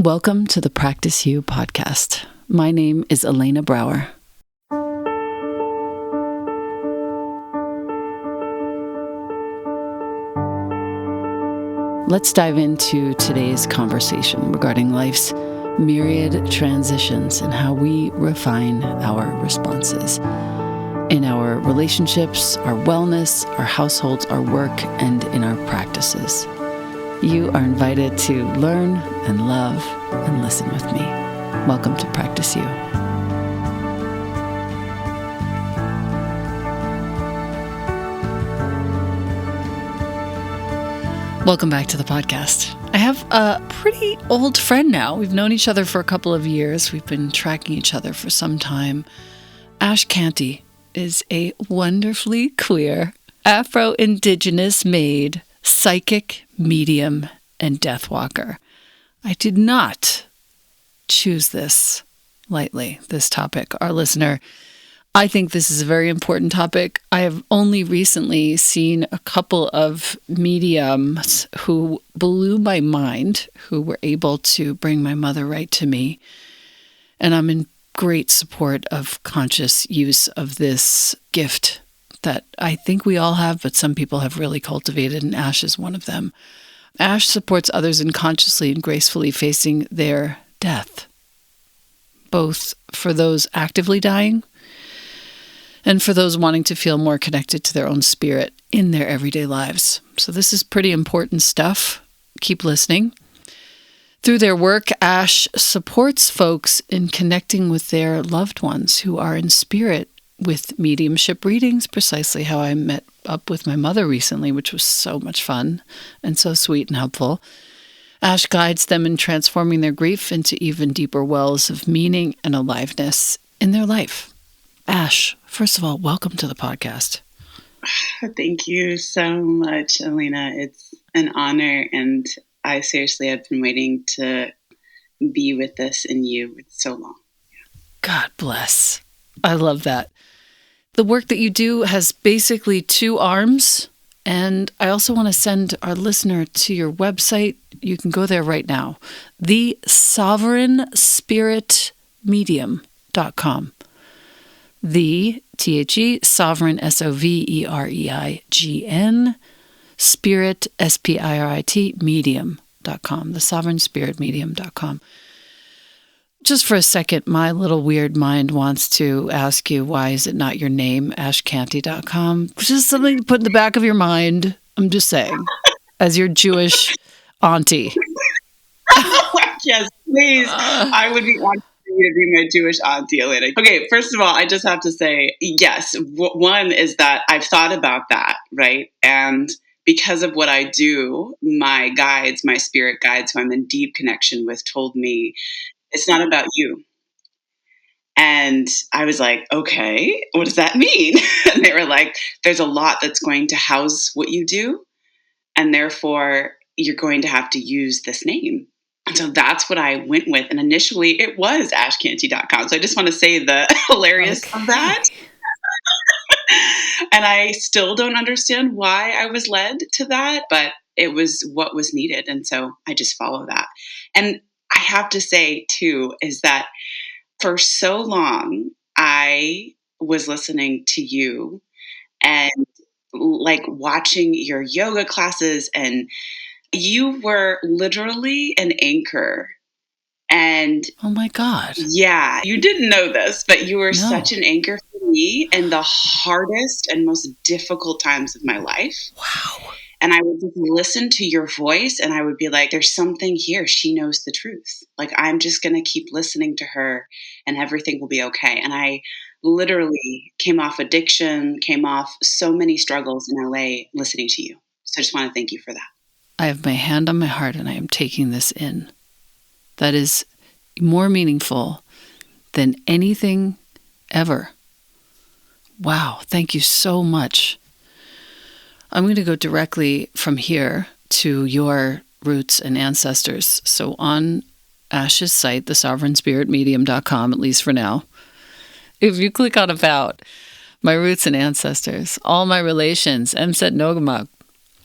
Welcome to the Practice You podcast. My name is Elena Brower. Let's dive into today's conversation regarding life's myriad transitions and how we refine our responses in our relationships, our wellness, our households, our work, and in our practices. You are invited to learn and love and listen with me. Welcome to Practice You. Welcome back to the podcast. I have a pretty old friend now. We've known each other for a couple of years. We've been tracking each other for some time. Canty is a wonderfully queer, Afro-Indigenous-made psychic, medium, and death walker. I did not choose this lightly, this topic. Our listener, I think this is a very important topic. I have only recently seen a couple of mediums who blew my mind, who were able to bring my mother right to me. And I'm in great support of conscious use of this gift that I think we all have, but some people have really cultivated, and Ash is one of them. Ash supports others in consciously and gracefully facing their death, both for those actively dying and for those wanting to feel more connected to their own spirit in their everyday lives. So this is pretty important stuff. Keep listening. Through their work, Ash supports folks in connecting with their loved ones who are in spirit with mediumship readings, precisely how I met up with my mother recently, which was so much fun and so sweet and helpful. Ash guides them in transforming their grief into even deeper wells of meaning and aliveness in their life. Ash, first of all, welcome to the podcast. Thank you so much, Elena. It's an honor, and I seriously have been waiting to be with this and you for so long. God bless. I love that. The work that you do has basically two arms, and I also want to send our listener to your website. You can go there right now, thesovereignspiritmedium.com. The, T-H-E, sovereign, S-O-V-E-R-E-I-G-N, spirit, S-P-I-R-I-T, medium.com, thesovereignspiritmedium.com. Just for a second, my little weird mind wants to ask you, why is it not your name, ashcanty.com? Just something to put in the back of your mind. I'm just saying, as your Jewish auntie. Yes, please. I would be honored for you to be my Jewish auntie, Elena. Okay, first of all, I just have to say, yes, one is that I've thought about that, right? And because of what I do, my guides, my spirit guides, who I'm in deep connection with, told me, it's not about you. And I was like, okay, what does that mean? And they were like, there's a lot that's going to house what you do. And therefore, you're going to have to use this name. And so that's what I went with. And initially, it was ashcanty.com. So I just want to say the hilarious of that. And I still don't understand why I was led to that, but it was what was needed. And so I just follow that. And I have to say, too, is that for so long, I was listening to you and like watching your yoga classes, and you were literally an anchor. And oh my God. Yeah, you didn't know this, but you were such an anchor for me in the hardest and most difficult times of my life. Wow. And I would just listen to your voice and I would be like, there's something here. She knows the truth. Like, I'm just going to keep listening to her and everything will be okay. And I literally came off addiction, came off so many struggles in LA listening to you. So I just want to thank you for that. I have my hand on my heart and I am taking this in. That is more meaningful than anything ever. Wow. Thank you so much. I'm going to go directly from here to your roots and ancestors. So on Ash's site, thesovereignspiritmedium.com, at least for now, if you click on About, my roots and ancestors, all my relations, Emset Nogamuk,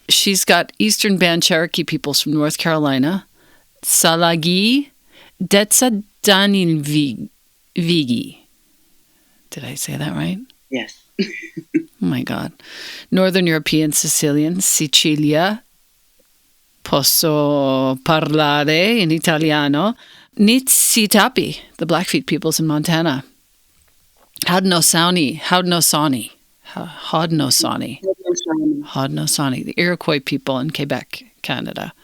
she's got Eastern Band Cherokee peoples from North Carolina, Salagi, Detsadanilvigi. Did I say that right? Yes. Oh my God. Northern European Sicilian, Sicilia. Posso parlare in Italiano. Nitsitapi, the Blackfeet peoples in Montana. Haudenosaunee, the Iroquois people in Quebec, Canada.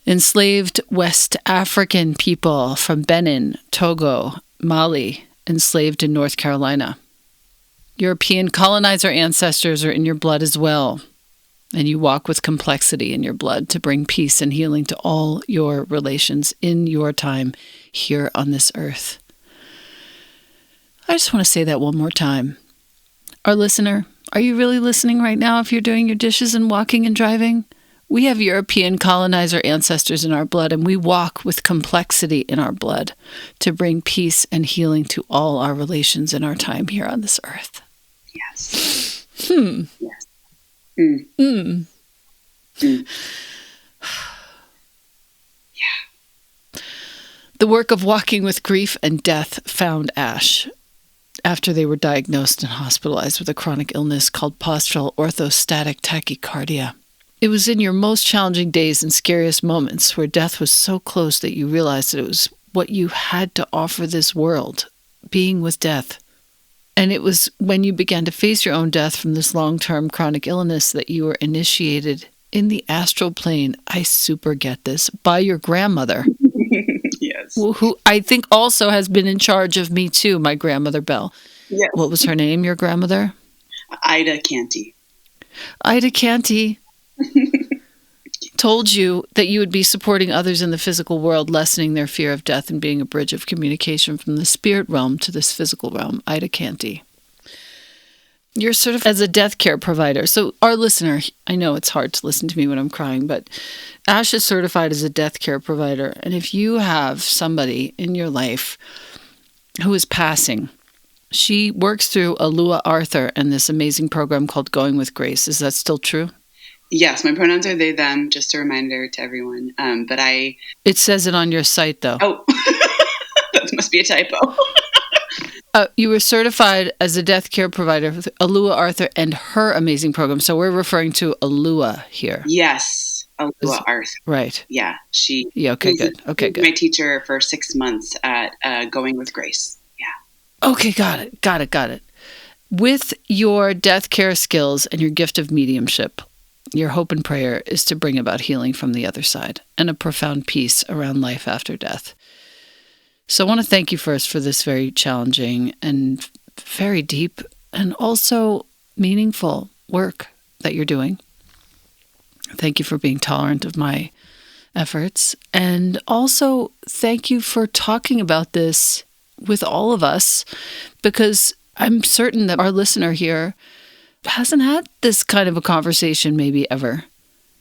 Enslaved West African people from Benin, Togo, Mali, enslaved in North Carolina. European colonizer ancestors are in your blood as well, and you walk with complexity in your blood to bring peace and healing to all your relations in your time here on this earth. I just want to say that one more time. Our listener, are you really listening right now if you're doing your dishes and walking and driving? We have European colonizer ancestors in our blood, and we walk with complexity in our blood to bring peace and healing to all our relations in our time here on this earth. Yes. Yes. Yeah. The work of walking with grief and death found Ash after they were diagnosed and hospitalized with a chronic illness called postural orthostatic tachycardia. It was in your most challenging days and scariest moments where death was so close that you realized that it was what you had to offer this world, being with death. And it was when you began to face your own death from this long-term chronic illness that you were initiated in the astral plane, I super get this, by your grandmother. Yes. Who I think also has been in charge of me too, my grandmother Belle. Yes. What was her name, your grandmother? Ida Canty. Ida Canty told you that you would be supporting others in the physical world, lessening their fear of death and being a bridge of communication from the spirit realm to this physical realm. Ida Canty. You're certified as a death care provider. So our listener, I know it's hard to listen to me when I'm crying, but Ash is certified as a death care provider. And if you have somebody in your life who is passing, she works through Alua Arthur and this amazing program called Going with Grace. Is that still true? Yes, my pronouns are they, them, just a reminder to everyone. It says it on your site, though. Oh, that must be a typo. You were certified as a death care provider with Alua Arthur and her amazing program. So we're referring to Alua here. Yes, Alua Arthur. Right. Yeah, she. Yeah. Okay. Good. Okay. Good. My teacher for 6 months at Going with Grace. Yeah. Okay. Got it. With your death care skills and your gift of mediumship, your hope and prayer is to bring about healing from the other side and a profound peace around life after death. So I want to thank you first for this very challenging and very deep and also meaningful work that you're doing. Thank you for being tolerant of my efforts. And also thank you for talking about this with all of us, because I'm certain that our listener here hasn't had this kind of a conversation maybe ever.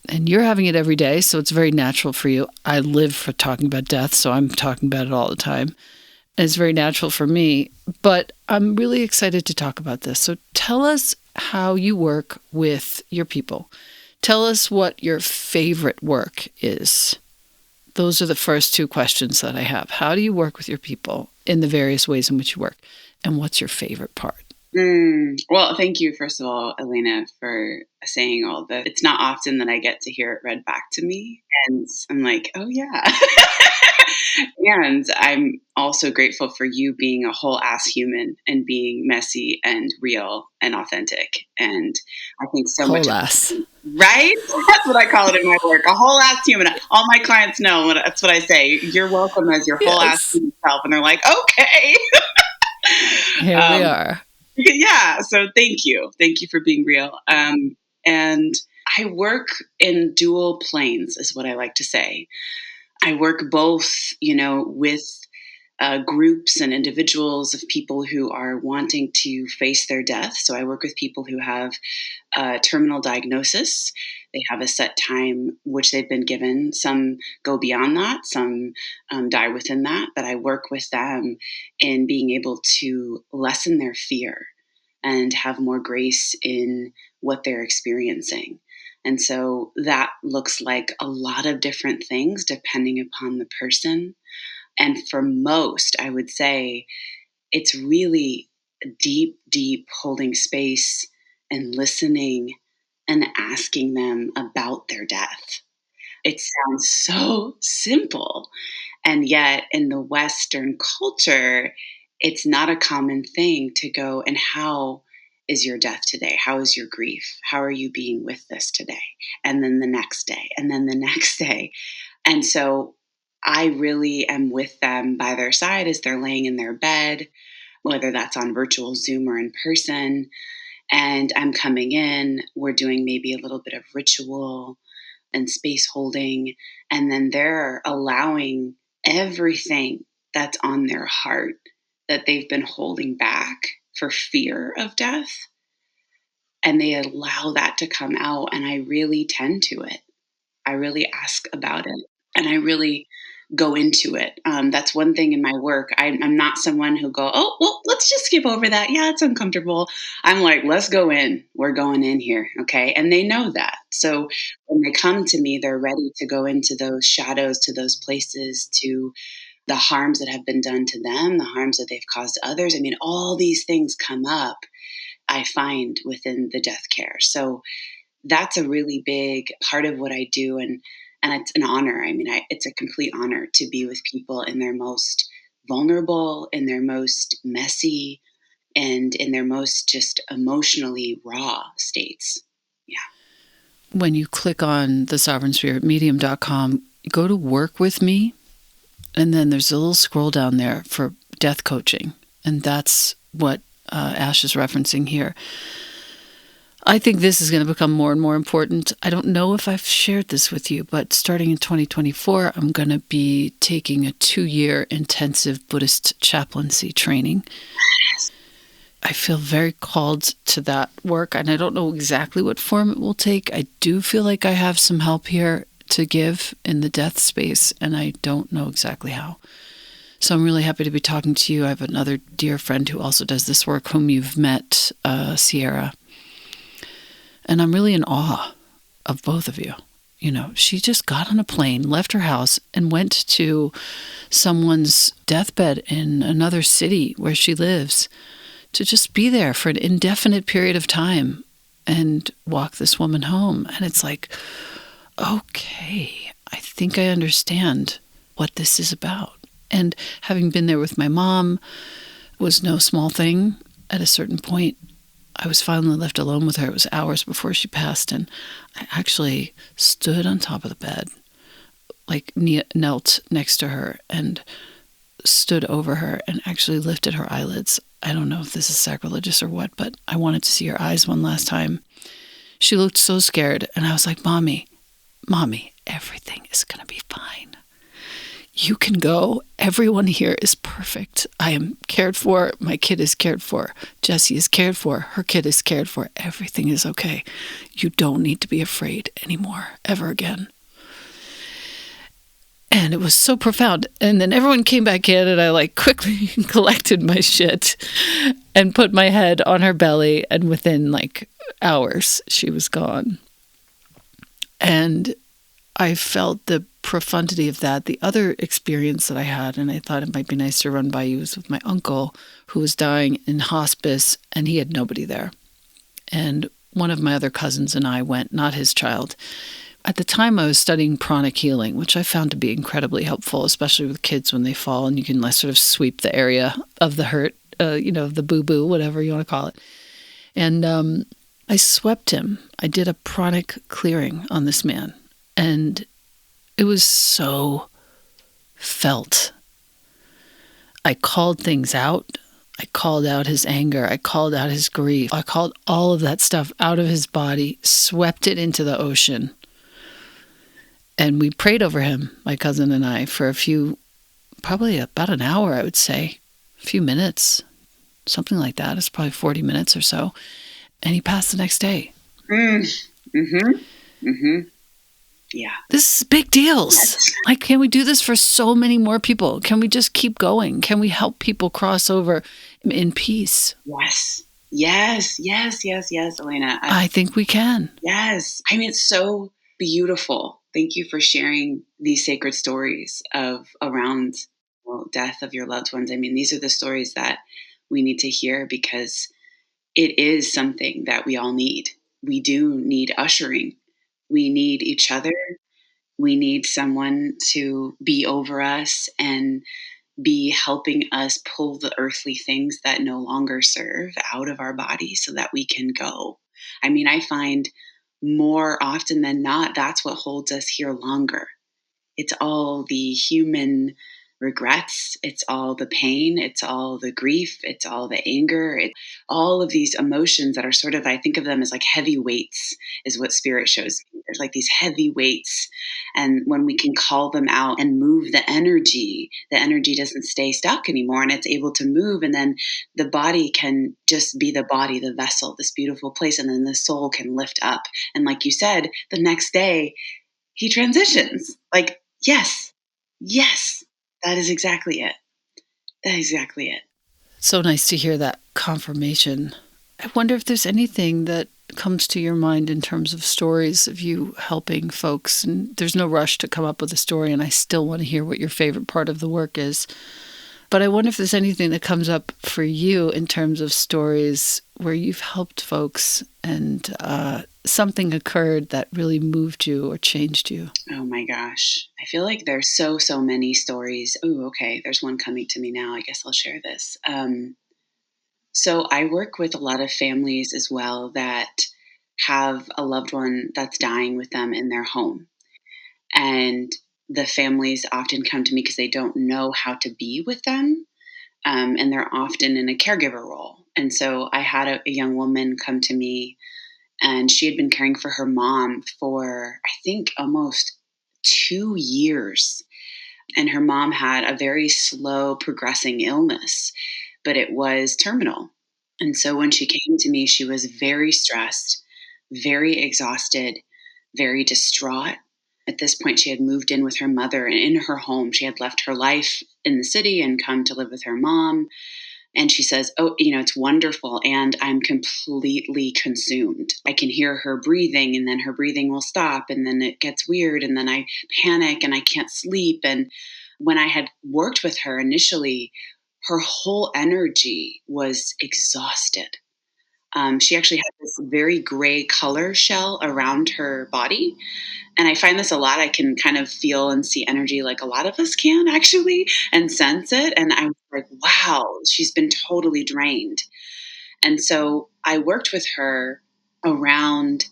And you're having it every day, so it's very natural for you. I live for talking about death, so I'm talking about it all the time. And it's very natural for me, but I'm really excited to talk about this. So tell us how you work with your people. Tell us what your favorite work is. Those are the first two questions that I have. How do you work with your people in the various ways in which you work? And what's your favorite part? Well, thank you, first of all, Elena, for saying all that. It's not often that I get to hear it read back to me. And I'm like, oh, yeah. And I'm also grateful for you being a whole ass human and being messy and real and authentic. And I think so much. Whole ass. Right? That's what I call it in my work. A whole ass human. All my clients know. That's what I say. You're welcome as your whole ass human self. And they're like, okay. Here we are. Yeah. So thank you. Thank you for being real. And I work in dual planes is what I like to say. I work both, with groups and individuals of people who are wanting to face their death. So I work with people who have a terminal diagnosis. They have a set time which they've been given. Some go beyond that. Some die within that. But I work with them in being able to lessen their fear and have more grace in what they're experiencing. And so that looks like a lot of different things depending upon the person. And for most, I would say it's really deep, deep holding space and listening and asking them about their death. It sounds so simple. And yet, in the Western culture, it's not a common thing to go, and how is your death today? How is your grief? How are you being with this today? And then the next day, and then the next day. And so I really am with them by their side as they're laying in their bed, whether that's on virtual Zoom or in person. And I'm coming in, we're doing maybe a little bit of ritual and space holding. And then they're allowing everything that's on their heart that they've been holding back for fear of death. And they allow that to come out. And I really tend to it. I really ask about it. And I really go into it. That's one thing in my work. I'm not someone who go, oh, well, let's just skip over that. Yeah, it's uncomfortable. I'm like, let's go in. We're going in here. Okay. And they know that. So when they come to me, they're ready to go into those shadows, to those places, to the harms that have been done to them, the harms that they've caused to others. I mean, all these things come up, I find, within the death care. So that's a really big part of what I do. And it's an honor. I mean, it's a complete honor to be with people in their most vulnerable, in their most messy, and in their most just emotionally raw states. Yeah. When you click on the sovereignspiritmedium.com, go to work with me, and then there's a little scroll down there for death coaching. And that's what Ash is referencing here. I think this is going to become more and more important. I don't know if I've shared this with you, but starting in 2024, I'm going to be taking a 2-year intensive Buddhist chaplaincy training. I feel very called to that work, and I don't know exactly what form it will take. I do feel like I have some help here to give in the death space, and I don't know exactly how. So I'm really happy to be talking to you. I have another dear friend who also does this work, whom you've met, Sierra. And I'm really in awe of both of you. You know, she just got on a plane, left her house, and went to someone's deathbed in another city where she lives to just be there for an indefinite period of time and walk this woman home. And it's like, okay, I think I understand what this is about. And having been there with my mom was no small thing. At a certain point, I was finally left alone with her. It was hours before she passed, and I actually stood on top of the bed, like knelt next to her and stood over her and actually lifted her eyelids. I don't know if this is sacrilegious or what, but I wanted to see her eyes one last time. She looked so scared, and I was like, Mommy, everything is going to be fine. You can go. Everyone here is perfect. I am cared for. My kid is cared for. Jessie is cared for. Her kid is cared for. Everything is okay. You don't need to be afraid anymore, ever again. And it was so profound. And then everyone came back in, and I quickly collected my shit and put my head on her belly. And within hours, she was gone. And I felt the profundity of that. The other experience that I had, and I thought it might be nice to run by you, was with my uncle who was dying in hospice, and he had nobody there. And one of my other cousins and I went, not his child. At the time, I was studying pranic healing, which I found to be incredibly helpful, especially with kids when they fall, and you can sort of sweep the area of the hurt, the boo-boo, whatever you want to call it. And I swept him. I did a pranic clearing on this man. And it was so felt. I called things out. I called out his anger. I called out his grief. I called all of that stuff out of his body, swept it into the ocean. And we prayed over him, my cousin and I, for probably about an hour, I would say, a few minutes, something like that. It's probably 40 minutes or so. And he passed the next day. Yeah. This is big deals. Yes. Can we do this for so many more people? Can we just keep going? Can we help people cross over in peace? Yes. Yes, yes, yes, yes, Elena. I think we can. Yes. I mean, it's so beautiful. Thank you for sharing these sacred stories of around death of your loved ones. I mean, these are the stories that we need to hear because it is something that we all need. We do need ushering. We need each other. We need someone to be over us and be helping us pull the earthly things that no longer serve out of our body so that we can go. I mean, I find more often than not, that's what holds us here longer. It's all the human regrets, it's all the pain, it's all the grief, it's all the anger, all of these emotions that are sort of, I think of them as like heavy weights, is what spirit shows me. There's like these heavy weights. And when we can call them out and move the energy doesn't stay stuck anymore and it's able to move. And then the body can just be the body, the vessel, this beautiful place. And then the soul can lift up. And like you said, the next day, he transitions. Like, yes, yes, that is exactly it. That is exactly it. So nice to hear that confirmation. I wonder if there's anything that comes to your mind in terms of stories of you helping folks. And there's no rush to come up with a story, and I still want to hear what your favorite part of the work is. But I wonder if there's anything that comes up for you in terms of stories where you've helped folks and something occurred that really moved you or changed you. Oh my gosh. I feel like there's so many stories. Oh, okay. There's one coming to me now. I guess I'll share this. So I work with a lot of families as well that have a loved one that's dying with them in their home. And the families often come to me because they don't know how to be with them. And they're often in a caregiver role. And so I had a young woman come to me, and she had been caring for her mom for, I think, almost 2 years. And her mom had a very slow progressing illness, but it was terminal. And so when she came to me, she was very stressed, very exhausted, very distraught. At this point, she had moved in with her mother and in her home. She had left her life in the city and come to live with her mom. And she says, oh, it's wonderful. And I'm completely consumed. I can hear her breathing, and then her breathing will stop, and then it gets weird. And then I panic and I can't sleep. And when I had worked with her initially, her whole energy was exhausted. She actually had this very gray color shell around her body. And I find this a lot. I can kind of feel and see energy like a lot of us can actually and sense it. And I was like, wow, she's been totally drained. And so I worked with her around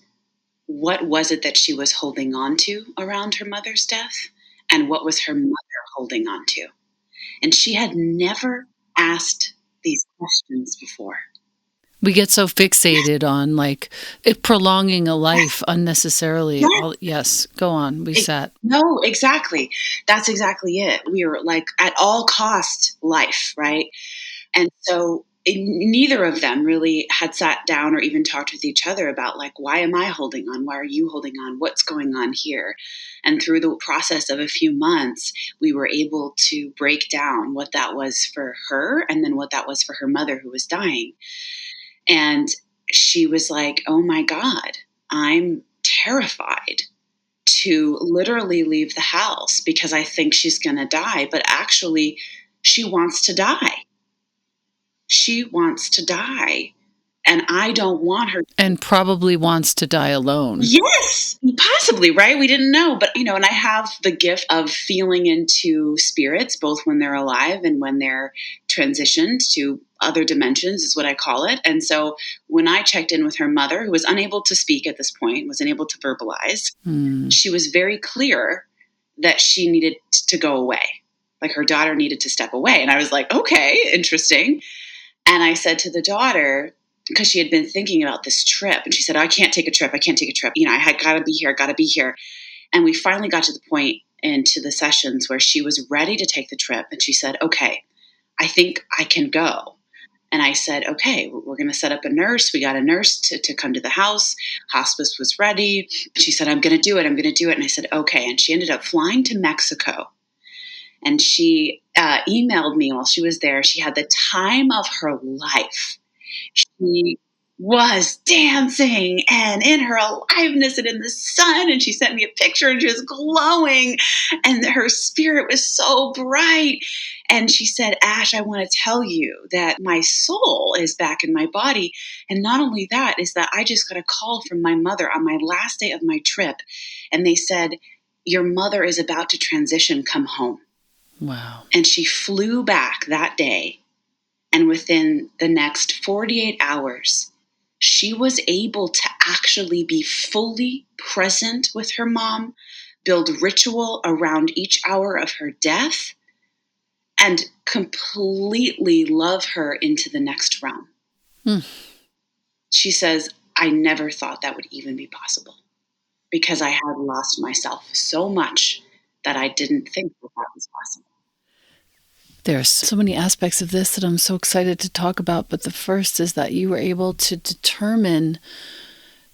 what was it that she was holding on to around her mother's death and what was her mother holding on to. And she had never asked these questions before. We get so fixated on like it prolonging a life unnecessarily. Yes. Yes, go on. We sat. No, exactly. That's exactly it. We were like at all cost life, right? And so neither of them really had sat down or even talked with each other about like, why am I holding on? Why are you holding on? What's going on here? And through the process of a few months, we were able to break down what that was for her and then what that was for her mother who was dying. And she was like, oh my God, I'm terrified to literally leave the house because I think she's going to die. But actually, she wants to die. She wants to die. And I don't want her. And probably wants to die alone. Yes, possibly, right? We didn't know. But, and I have the gift of feeling into spirits, both when they're alive and when they're transitioned to other dimensions, is what I call it. And so when I checked in with her mother, who was unable to speak at this point, was unable to verbalize, she was very clear that she needed to go away. Like her daughter needed to step away. And I was like, okay, interesting. And I said to the daughter, because she had been thinking about this trip, and she said, oh, I can't take a trip. I can't take a trip. I had got to be here, got to be here. And we finally got to the point into the sessions where she was ready to take the trip. And she said, okay, I think I can go. And I said, okay, we're going to set up a nurse. We got a nurse to come to the house. Hospice was ready. She said, I'm going to do it. I'm going to do it. And I said, okay. And she ended up flying to Mexico. And she emailed me while she was there. She had the time of her life. She she was dancing and in her aliveness and in the sun. And she sent me a picture and she was glowing and her spirit was so bright. And she said, Ash, I want to tell you that my soul is back in my body. And not only that, is that I just got a call from my mother on my last day of my trip. And they said, your mother is about to transition, come home. Wow. And she flew back that day. And within the next 48 hours, she was able to actually be fully present with her mom, build ritual around each hour of her death, and completely love her into the next realm. She says, I never thought that would even be possible because I had lost myself so much that I didn't think that was possible. There's so many aspects of this that I'm so excited to talk about, but the first is that you were able to determine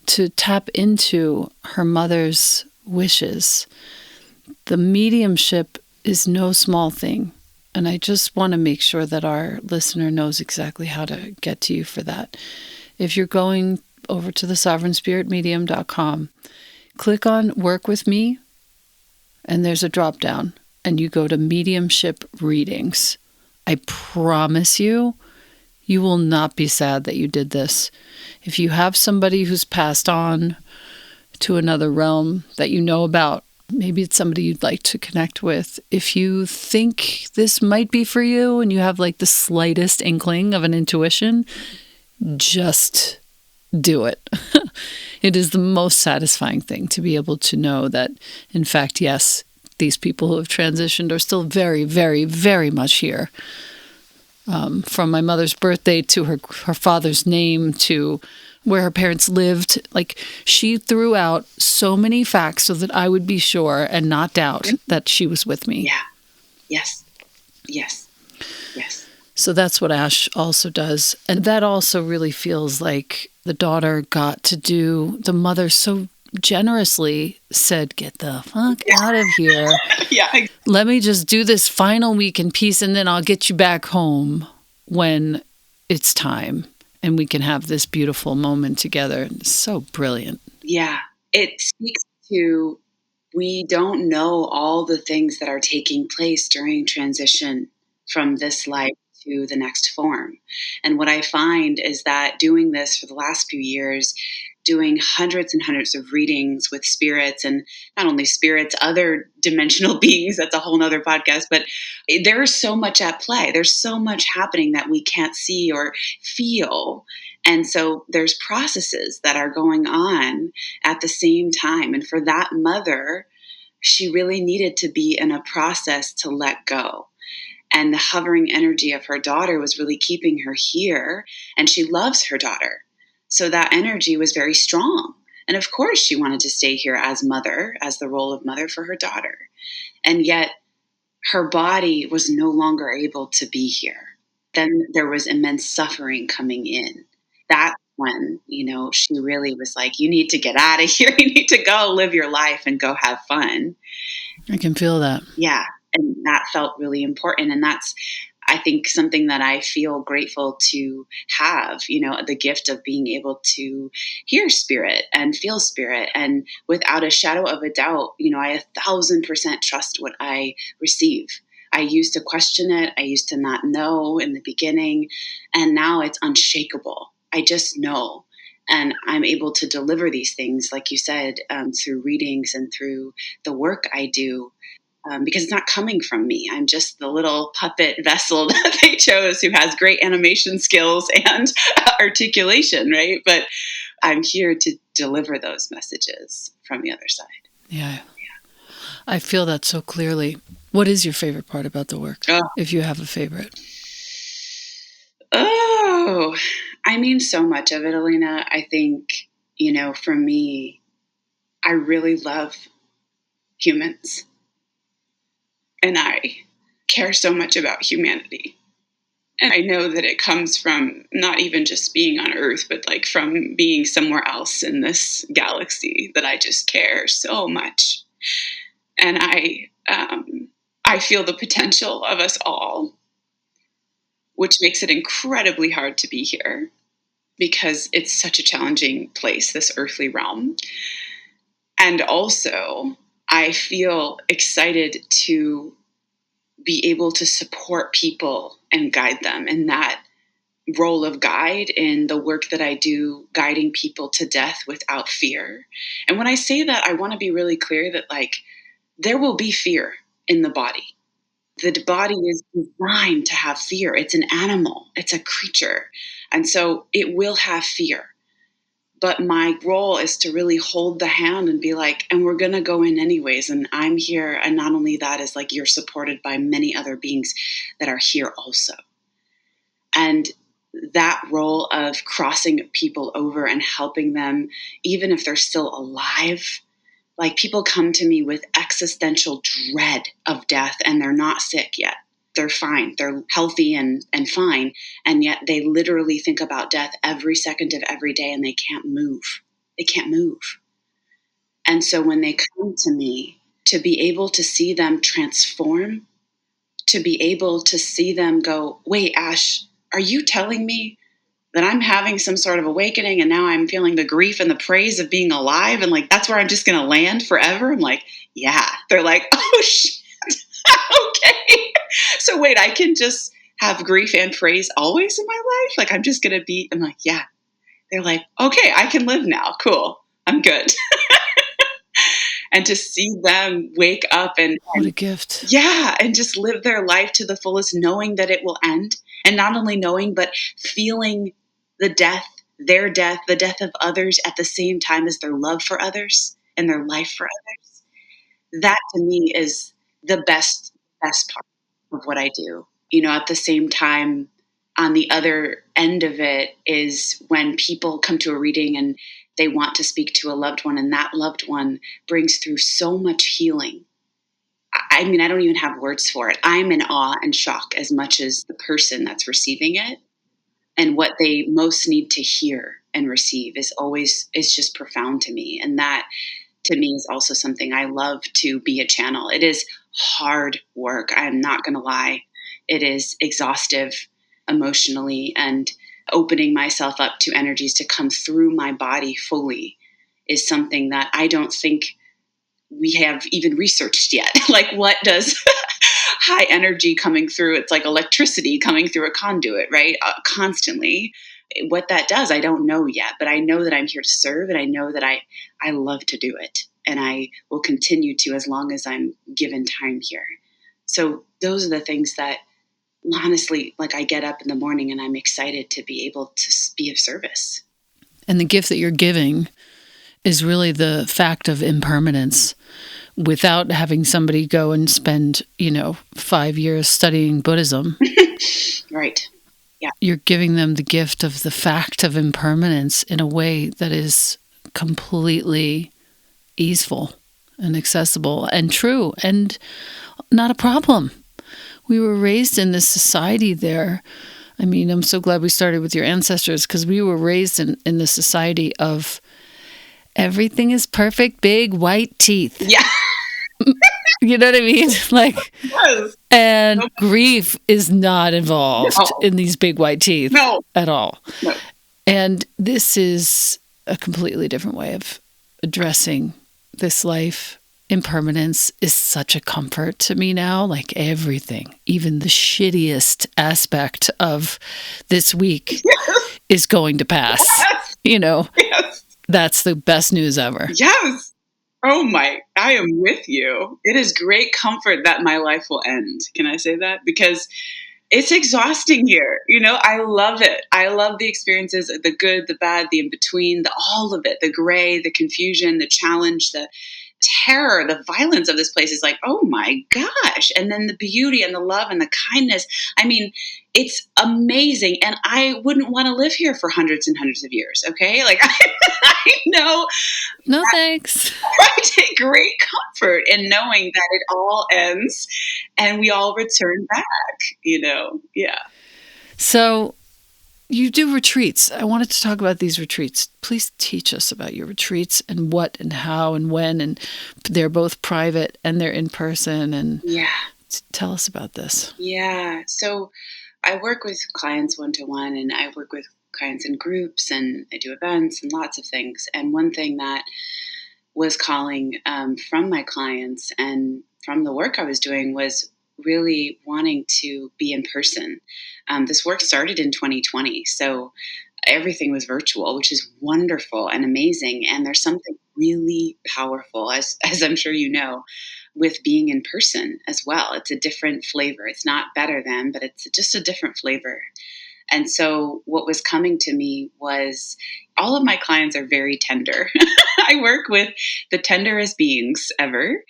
to tap into her mother's wishes. The mediumship is no small thing, and I just want to make sure that our listener knows exactly how to get to you for that. If you're going over to the sovereignspiritmedium.com, click on Work With Me, and there's a drop down. And you go to mediumship readings. I promise you, you will not be sad that you did this. If you have somebody who's passed on to another realm that you know about, maybe it's somebody you'd like to connect with. If you think this might be for you and you have like the slightest inkling of an intuition, just do it. It is the most satisfying thing to be able to know that, in fact, yes, these people who have transitioned are still very, very, very much here. From my mother's birthday to her father's name to where her parents lived. Like, she threw out so many facts so that I would be sure and not doubt that she was with me. Yeah. Yes. Yes. Yes. So that's what Ash also does. And that also really feels like the daughter got to do, the mother so generously said, get the fuck out of here. Yeah. Let me just do this final week in peace, and then I'll get you back home when it's time, and we can have this beautiful moment together. It's so brilliant. Yeah. It speaks to, we don't know all the things that are taking place during transition from this life to the next form. And what I find is that doing this for the last few years, doing hundreds and hundreds of readings with spirits, and not only spirits, other dimensional beings, that's a whole nother podcast, but there is so much at play. There's so much happening that we can't see or feel. And so there's processes that are going on at the same time. And for that mother, she really needed to be in a process to let go. And the hovering energy of her daughter was really keeping her here. And she loves her daughter. So that energy was very strong. And of course, she wanted to stay here as mother, as the role of mother for her daughter. And yet her body was no longer able to be here. Then there was immense suffering coming in. That's when, she really was like, you need to get out of here. You need to go live your life and go have fun. I can feel that. Yeah. And that felt really important. And that's, I think, something that I feel grateful to have, the gift of being able to hear spirit and feel spirit. And without a shadow of a doubt, I 1,000% trust what I receive. I used to question it. I used to not know in the beginning. And now it's unshakable. I just know. And I'm able to deliver these things, like you said, through readings and through the work I do. Because it's not coming from me. I'm just the little puppet vessel that they chose who has great animation skills and articulation, right? But I'm here to deliver those messages from the other side. Yeah. I feel that so clearly. What is your favorite part about the work, if you have a favorite? Oh, I mean, so much of it, Alina. I think, for me, I really love humans. And I care so much about humanity. And I know that it comes from not even just being on Earth, but like from being somewhere else in this galaxy, that I just care so much. And I feel the potential of us all, which makes it incredibly hard to be here. because it's such a challenging place, this earthly realm. And also, I feel excited to be able to support people and guide them in that role of guide in the work that I do, guiding people to death without fear. And when I say that, I want to be really clear that, like, there will be fear in the body. The body is designed to have fear. It's an animal, it's a creature. And so it will have fear. But my role is to really hold the hand and be like, and we're going to go in anyways. And I'm here. And not only that, is like, you're supported by many other beings that are here also. And that role of crossing people over and helping them, even if they're still alive, like, people come to me with existential dread of death and they're not sick yet. They're fine. They're healthy and fine. And yet they literally think about death every second of every day and they can't move. They can't move. And so when they come to me, to be able to see them transform, to be able to see them go, wait, Ash, are you telling me that I'm having some sort of awakening and now I'm feeling the grief and the praise of being alive, and like, that's where I'm just going to land forever? I'm like, yeah. They're like, oh shit. Okay. So wait, I can just have grief and praise always in my life? Like, I'm just going to be, I'm like, yeah. They're like, okay, I can live now. Cool. I'm good. And to see them wake up and what a gift. Yeah. And just live their life to the fullest, knowing that it will end. And not only knowing, but feeling the death, their death, the death of others at the same time as their love for others and their life for others. That to me is the best part of what I do. You know, at the same time, on the other end of it is when people come to a reading and they want to speak to a loved one, and that loved one brings through so much healing. I mean, I don't even have words for it. I'm in awe and shock as much as the person that's receiving it. And what they most need to hear and receive is just profound to me. And that to me is also something I love to be a channel. It is hard work. I'm not going to lie. It is exhaustive emotionally, and opening myself up to energies to come through my body fully is something that I don't think we have even researched yet. Like, what does high energy coming through? It's like electricity coming through a conduit, right? Constantly. What that does, I don't know yet, but I know that I'm here to serve, and I know that I love to do it, and I will continue to as long as I'm given time here. So those are the things that, honestly, like, I get up in the morning and I'm excited to be able to be of service. And the gift that you're giving is really the fact of impermanence, without having somebody go and spend, 5 years studying Buddhism. Right. Yeah. You're giving them the gift of the fact of impermanence in a way that is completely easeful and accessible and true and not a problem. We were raised in this society there. I mean, I'm so glad we started with your ancestors, because we were raised in the society of everything is perfect, big white teeth. Yeah. You know what I mean? Like, yes. And grief is not involved in these big white teeth at all. No. And this is a completely different way of addressing this life. Impermanence is such a comfort to me now. Like, everything, even the shittiest aspect of this week is going to pass. Yes. That's the best news ever. Yes. Oh my, I am with you. It is great comfort that my life will end. Can I say that? Because it's exhausting here. I love it. I love the experiences, the good, the bad, the in-between, all of it, the gray, the confusion, the challenge, the terror, the violence of this place is like, oh my gosh. And then the beauty and the love and the kindness. I mean, it's amazing. And I wouldn't want to live here for hundreds and hundreds of years. Okay. Like, I know. No, thanks. I take great comfort in knowing that it all ends and we all return back, Yeah. So you do retreats. I wanted to talk about these retreats. Please teach us about your retreats and what and how and when. And they're both private and they're in person. And tell us about this. Yeah. So I work with clients one-to-one, and I work with clients in groups, and I do events and lots of things. And one thing that was calling from my clients and from the work I was doing was really wanting to be in person. This work started in 2020, so everything was virtual, which is wonderful and amazing. And there's something really powerful, as I'm sure you know, with being in person as well. It's a different flavor. It's not better than, but it's just a different flavor. And so what was coming to me was all of my clients are very tender. I work with the tenderest beings ever.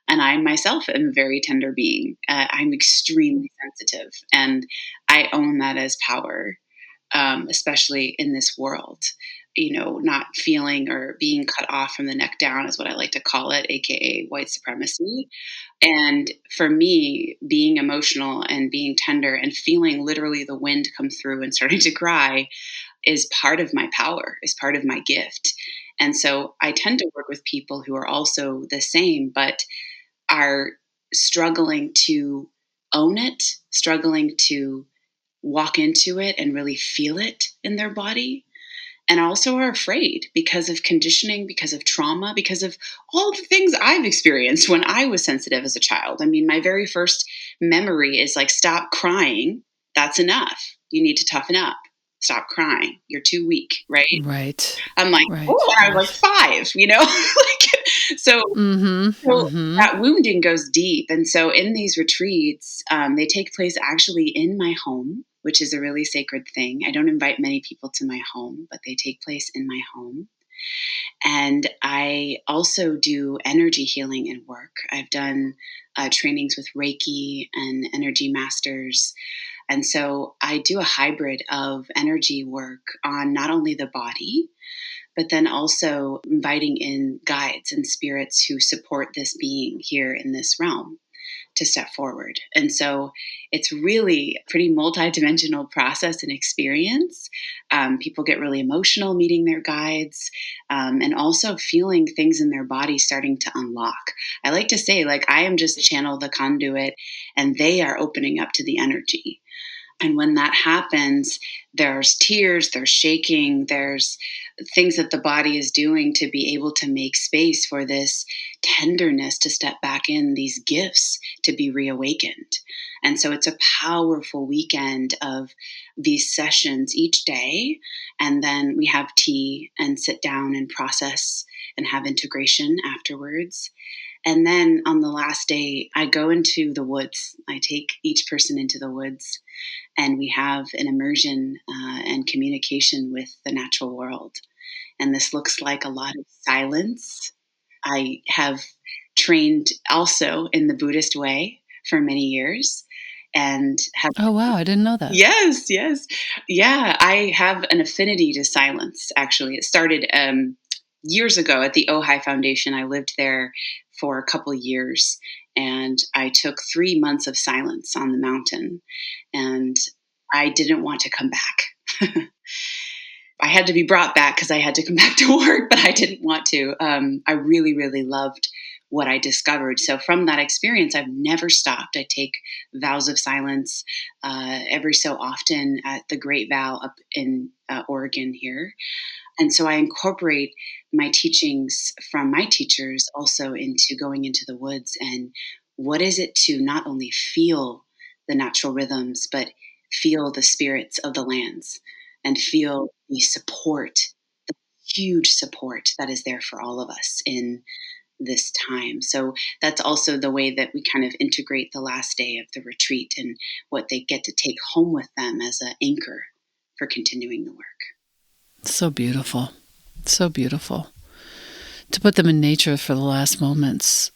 And I myself am a very tender being. I'm extremely sensitive. And I own that as power, especially in this world. Not feeling or being cut off from the neck down is what I like to call it, AKA white supremacy. And for me, being emotional and being tender and feeling literally the wind come through and starting to cry is part of my power, is part of my gift. And so I tend to work with people who are also the same, but are struggling to own it, struggling to walk into it and really feel it in their body, and also are afraid because of conditioning, because of trauma, because of all the things I've experienced when I was sensitive as a child. I mean, my very first memory is like, stop crying. That's enough. You need to toughen up. Stop crying. You're too weak, right? Right. I'm like, Right. oh, I was like 5, so that wounding goes deep. And so in these retreats, they take place actually in my home, which is a really sacred thing. I don't invite many people to my home, but they take place in my home. And I also do energy healing and work. I've done trainings with Reiki and energy masters. And so I do a hybrid of energy work on not only the body, but then also inviting in guides and spirits who support this being here in this realm to step forward. And so it's really a pretty multidimensional process and experience. People get really emotional meeting their guides, and also feeling things in their body starting to unlock. I like to say, I am just the channel, the conduit, and they are opening up to the energy. And when that happens, there's tears, there's shaking, there's things that the body is doing to be able to make space for this tenderness to step back in, these gifts to be reawakened. And so it's a powerful weekend of these sessions each day. And then we have tea and sit down and process and have integration afterwards. And then on the last day, I go into the woods. I take each person into the woods, and we have an immersion and communication with the natural world. And this looks like a lot of silence. I have trained also in the Buddhist way for many years. And have, oh, wow, I didn't know that. Yes. Yeah, I have an affinity to silence, actually. It started years ago at the Ojai Foundation. I lived there for a couple of years, and I took 3 months of silence on the mountain, and I didn't want to come back. I had to be brought back because I had to come back to work, but I didn't want to. I really, really loved what I discovered. So from that experience, I've never stopped. I take vows of silence every so often at the Great Vow up in Oregon here. And so I incorporate my teachings from my teachers also into going into the woods. And what is it to not only feel the natural rhythms, but feel the spirits of the lands and feel the support, the huge support that is there for all of us in this time. So that's also the way that we kind of integrate the last day of the retreat and what they get to take home with them as an anchor for continuing the work. So beautiful. So beautiful. To put them in nature for the last moments.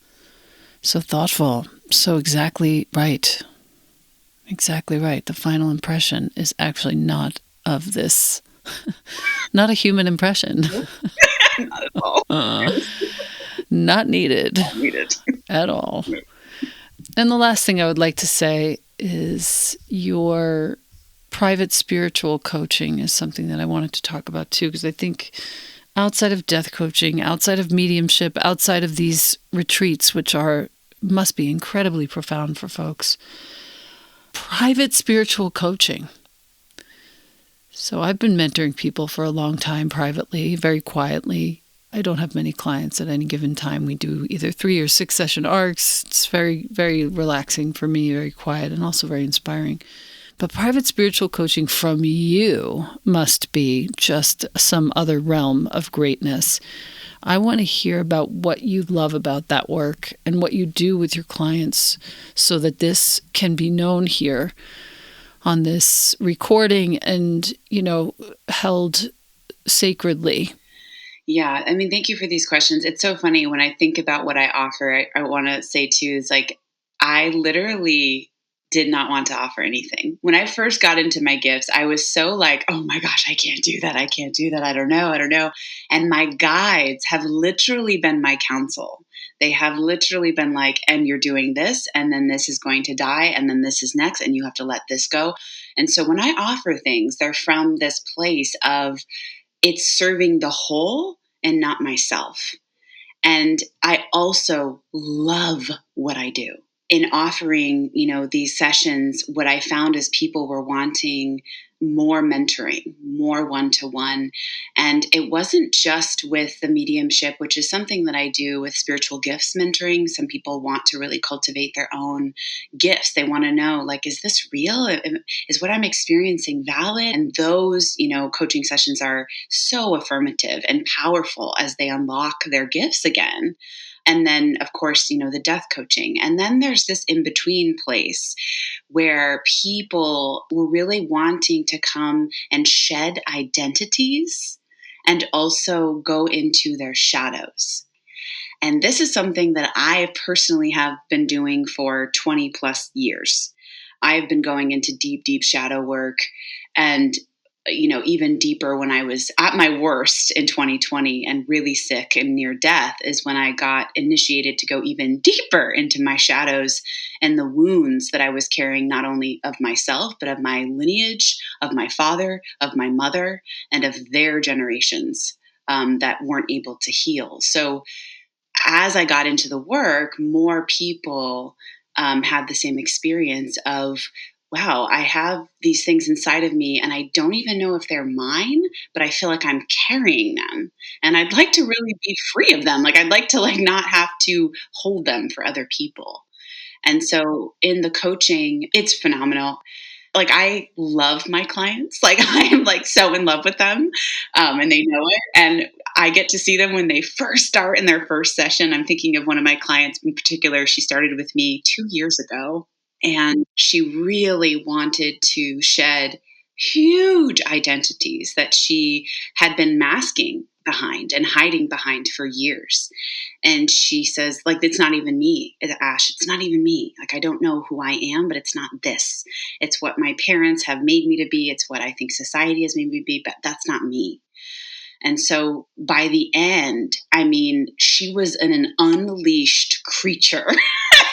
So thoughtful. So exactly right. Exactly right. The final impression is actually not of this, not a human impression. Not at all. Not needed. Not needed. At all. And the last thing I would like to say is your private spiritual coaching is something that I wanted to talk about too, because I think outside of death coaching, outside of mediumship, outside of these retreats, which must be incredibly profound for folks, private spiritual coaching. So I've been mentoring people for a long time privately, very quietly. I don't have many clients at any given time. We do either 3 or 6 session arcs. It's very, very relaxing for me, very quiet, and also very inspiring. But private spiritual coaching from you must be just some other realm of greatness. I want to hear about what you love about that work and what you do with your clients so that this can be known here on this recording and, held sacredly. Yeah. I mean, thank you for these questions. It's so funny when I think about what I offer. I want to say too, is like, I literally did not want to offer anything. When I first got into my gifts, I was so like, oh my gosh, I can't do that. I can't do that. I don't know. And my guides have literally been my counsel. They have literally been like, and you're doing this, and then this is going to die, and then this is next, and you have to let this go. And so when I offer things, they're from this place of it's serving the whole and not myself. And I also love what I do. In offering, these sessions, what I found is people were wanting more mentoring, more one-to-one. And it wasn't just with the mediumship, which is something that I do with spiritual gifts mentoring. Some people want to really cultivate their own gifts. They want to know, like, is this real? Is what I'm experiencing valid? And those, coaching sessions are so affirmative and powerful as they unlock their gifts again. And then, of course, the death coaching. And then there's this in between place where people were really wanting to come and shed identities and also go into their shadows. And this is something that I personally have been doing for 20 plus years. I've been going into deep, deep shadow work and even deeper when I was at my worst in 2020 and really sick and near death is when I got initiated to go even deeper into my shadows and the wounds that I was carrying, not only of myself, but of my lineage, of my father, of my mother, and of their generations that weren't able to heal. So as I got into the work, more people had the same experience of, wow, I have these things inside of me and I don't even know if they're mine, but I feel like I'm carrying them. And I'd like to really be free of them. Like I'd like to not have to hold them for other people. And so in the coaching, it's phenomenal. Like I love my clients. Like I am so in love with them, and they know it. And I get to see them when they first start in their first session. I'm thinking of one of my clients in particular. She started with me 2 years ago, and she really wanted to shed huge identities that she had been masking behind and hiding behind for years. And she says, like, it's not even me, Ash. It's not even me. Like, I don't know who I am, but it's not this. It's what my parents have made me to be. It's what I think society has made me to be, but that's not me. And so by the end, I mean, she was an unleashed creature.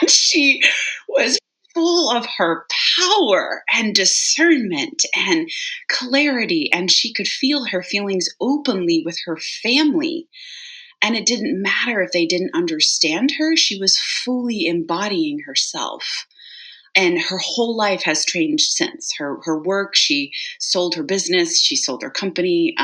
She was full of her power and discernment and clarity. And she could feel her feelings openly with her family. And it didn't matter if they didn't understand her, she was fully embodying herself. And her whole life has changed since. Her work, she sold her business, she sold her company.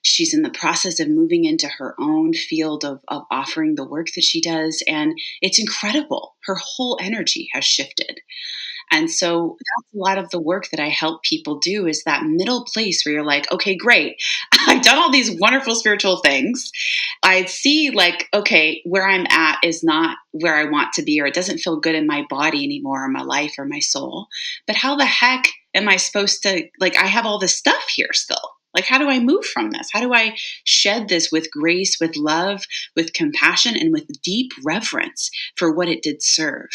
She's in the process of moving into her own field of offering the work that she does. And it's incredible. Her whole energy has shifted. And so that's a lot of the work that I help people do is that middle place where you're like, okay, great. I've done all these wonderful spiritual things. I see okay, where I'm at is not where I want to be, or it doesn't feel good in my body anymore, or my life, or my soul. But how the heck am I supposed to, I have all this stuff here still. How do I move from this? How do I shed this with grace, with love, with compassion, and with deep reverence for what it did serve?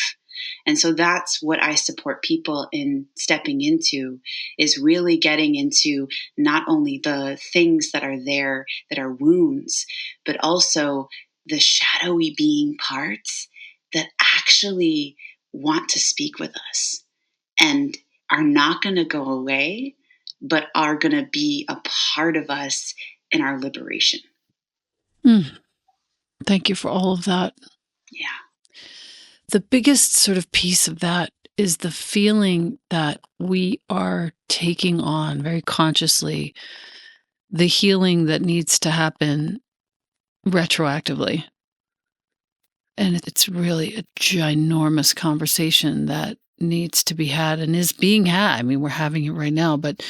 And so that's what I support people in stepping into is really getting into not only the things that are there that are wounds, but also the shadowy being parts that actually want to speak with us and are not going to go away, but are going to be a part of us in our liberation. Thank you for all of that. Yeah. The biggest sort of piece of that is the feeling that we are taking on very consciously the healing that needs to happen retroactively. And it's really a ginormous conversation that needs to be had and is being had. I mean, we're having it right now, but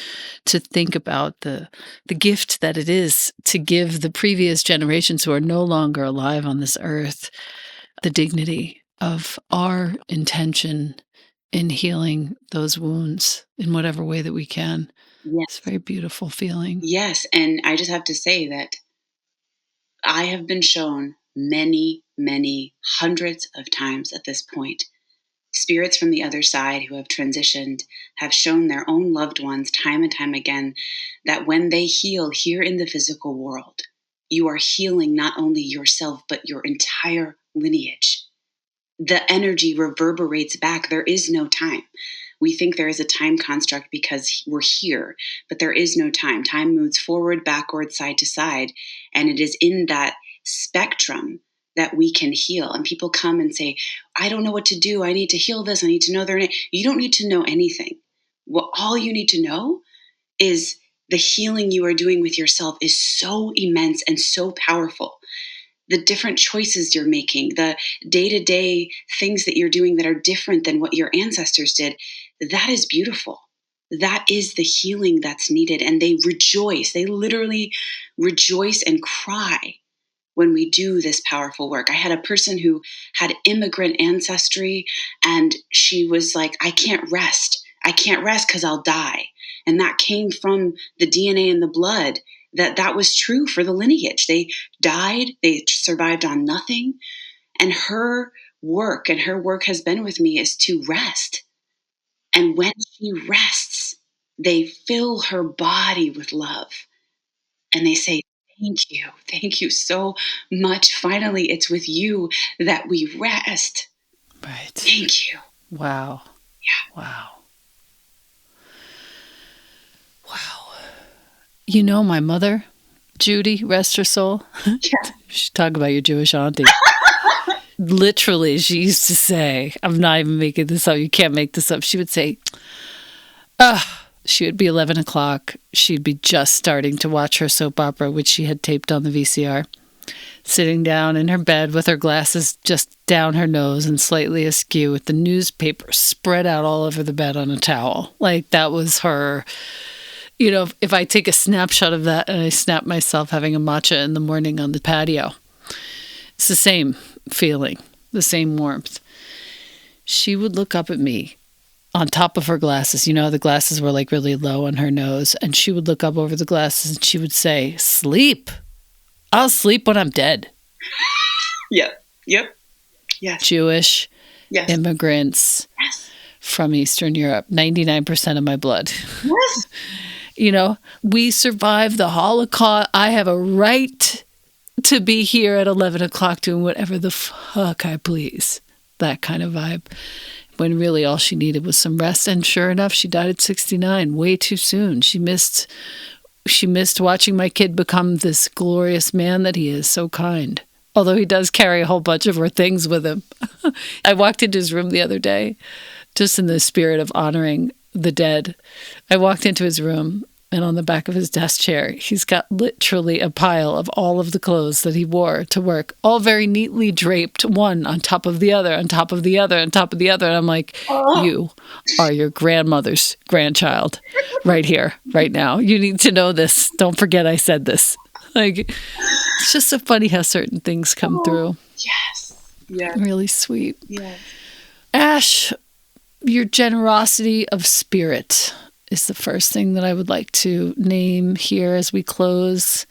to think about the gift that it is to give the previous generations who are no longer alive on this earth the dignity of our intention in healing those wounds in whatever way that we can. Yes. It's a very beautiful feeling. Yes. And I just have to say that I have been shown many, many hundreds of times at this point, spirits from the other side who have transitioned have shown their own loved ones time and time again that when they heal here in the physical world, you are healing not only yourself, but your entire lineage. The energy reverberates back. There is no time. We think there is a time construct because we're here, but there is no time. Time moves forward, backward, side to side, and it is in that spectrum that we can heal. And people come and say, I don't know what to do. I need to heal this. I need to know their name. You don't need to know anything. What all you need to know is the healing you are doing with yourself is so immense and so powerful. The different choices you're making, the day-to-day things that you're doing that are different than what your ancestors did, that is beautiful. That is the healing that's needed. And they rejoice. They literally rejoice and cry when we do this powerful work. I had a person who had immigrant ancestry, and she was like, I can't rest. I can't rest because I'll die. And that came from the DNA in the blood, that was true for the lineage. They died. They survived on nothing. And her work has been with me, is to rest. And when she rests, they fill her body with love. And they say, thank you so much. Finally, it's with you that we rest. Right. Thank you. Wow. Yeah. Wow. Wow. You know, my mother, Judy, rest her soul. Yeah. She talk about your Jewish auntie. Literally, she used to say, I'm not even making this up. You can't make this up. She would say, she would be 11 o'clock. She'd be just starting to watch her soap opera, which she had taped on the VCR, sitting down in her bed with her glasses just down her nose and slightly askew with the newspaper spread out all over the bed on a towel. Like that was her. You know, if I take a snapshot of that and I snap myself having a matcha in the morning on the patio, it's the same feeling, the same warmth. She would look up at me on top of her glasses. You know, the glasses were like really low on her nose. And she would look up over the glasses and she would say, sleep. I'll sleep when I'm dead. Yep. Yes. Jewish yes. immigrants yes. from Eastern Europe, 99% of my blood. Yes. You know, we survived the Holocaust. I have a right to be here at 11 o'clock doing whatever the fuck I please. That kind of vibe. When really all she needed was some rest. And sure enough, she died at 69, way too soon. She missed watching my kid become this glorious man that he is, so kind. Although he does carry a whole bunch of her things with him. I walked into his room the other day, just in the spirit of honoring the dead. I walked into his room, and on the back of his desk chair, he's got literally a pile of all of the clothes that he wore to work, all very neatly draped, one on top of the other, on top of the other, on top of the other. And I'm like, You are your grandmother's grandchild right here, right now. You need to know this. Don't forget I said this. Like, it's just so funny how certain things come through. Yes. Yeah. Really sweet. Yeah. Ash, your generosity of spirit is the first thing that I would like to name here as we close.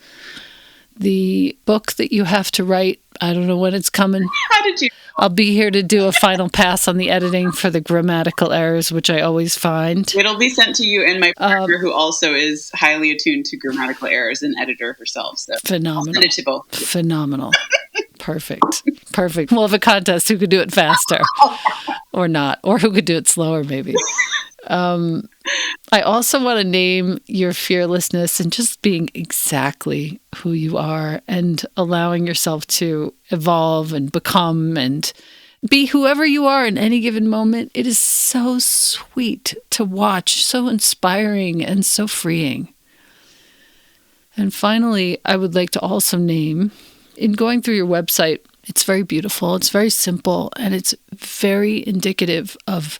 The book that you have to write, I don't know when it's coming. How did you? I'll be here to do a final pass on the editing for the grammatical errors, which I always find. It'll be sent to you and my partner, who also is highly attuned to grammatical errors and editor herself. So phenomenal. I'll send it to both. Phenomenal. Perfect. We'll have a contest who could do it faster or not, or who could do it slower maybe. I also want to name your fearlessness and just being exactly who you are and allowing yourself to evolve and become and be whoever you are in any given moment. It is so sweet to watch, so inspiring and so freeing. And finally, I would like to also name, in going through your website, it's very beautiful, it's very simple, and it's very indicative of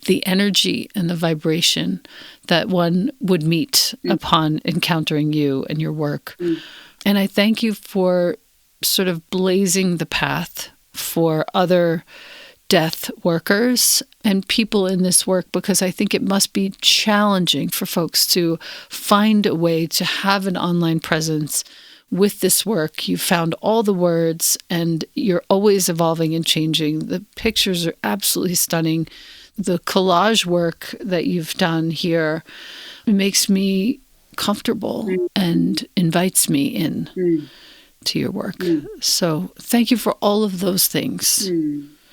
the energy and the vibration that one would meet upon encountering you and your work. And I thank you for sort of blazing the path for other death workers and people in this work, because I think it must be challenging for folks to find a way to have an online presence with this work. You found all the words and you're always evolving and changing. The pictures are absolutely stunning. The collage work that you've done here makes me comfortable and invites me in to your work. So thank you for all of those things.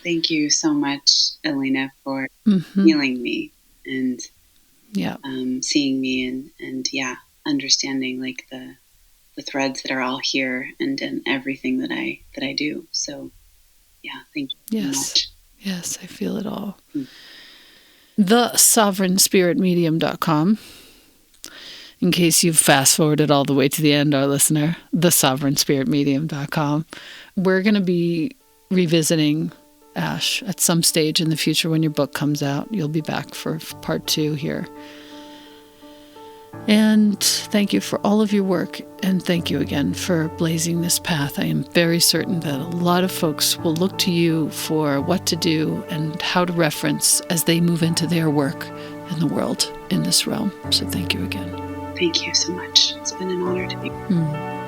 Thank you so much, Elena, for healing me and seeing me and understanding like the threads that are all here and in everything that I do. So thank you so much. Yes, I feel it all. TheSovereignSpiritMedium.com. In case you've fast forwarded all the way to the end, our listener, TheSovereignSpiritMedium.com. We're going to be revisiting Ash at some stage in the future when your book comes out. You'll be back for part 2 here. And thank you for all of your work, and thank you again for blazing this path. I am very certain that a lot of folks will look to you for what to do and how to reference as they move into their work in the world in this realm. So thank you again. Thank you so much. It's been an honor to be here.